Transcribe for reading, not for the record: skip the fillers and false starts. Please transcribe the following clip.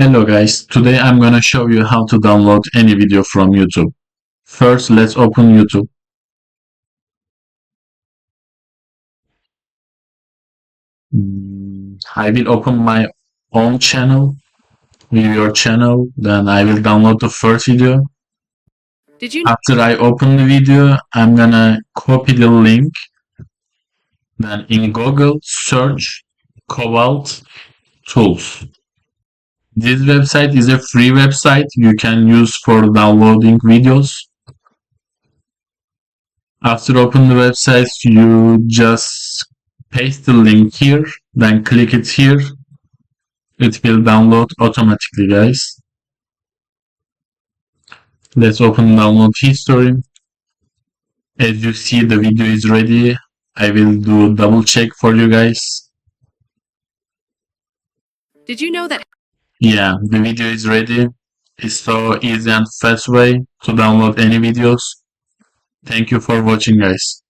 Hello guys, today I'm gonna show you how to download any video from YouTube. First, let's open YouTube. I will open my own channel, view your channel, then I will download the first video. Did you After I open the video, I'm gonna copy the link, then in Google search Cobalt Tools. This website is a free website you can use for downloading videos. After open the website, you just paste the link here, then click it here. It will download automatically, guys. Let's open download history. As you see, the video is ready. I will do double check for you guys. did you know that Yeah, the video is ready. It's so easy and fast way to download any videos. Thank you for watching, guys.